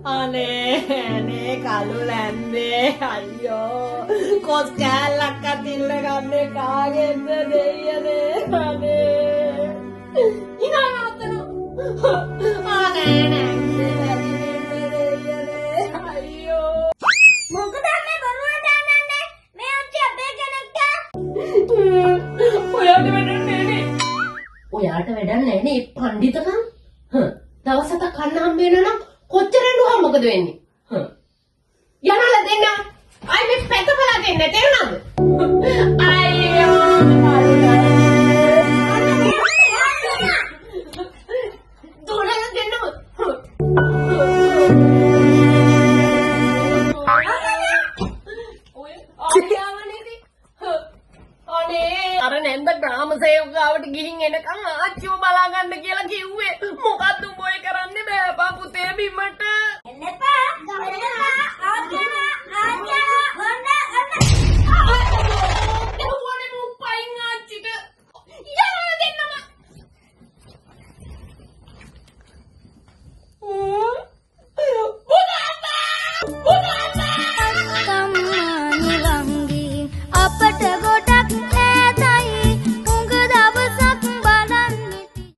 අනේ කළු ලැන්දේ අයියෝ කොස් කෑල්ලක් අතිල්ල ගන්නේ කාගෙන්ද දෙයියනේ අනේ ඉනවතන අනේ නෑ දෙයියනේ අයියෝ මොකද මේ බරුවට දාන්නන්නේ මේ අච්චි අපේ කෙනෙක්ට ඔයාට වැඩක් නෑනේ ඔයාට වැඩක් නෑනේ පඬිතුකම් දවසට කන්න හම්බ වෙනවා නම් කොච්චර නුවා මොකද වෙන්නේ යනවල දෙන්න අයි මේ පැතපලා දෙන්න තේරුණාද අයියෝ දුරල දෙන්න අනේ අර නැන්ද ග්‍රාම සේවකාවට ගිහින් එනකම් ආච්චිව බලා ගන්න කියලා කිව්වා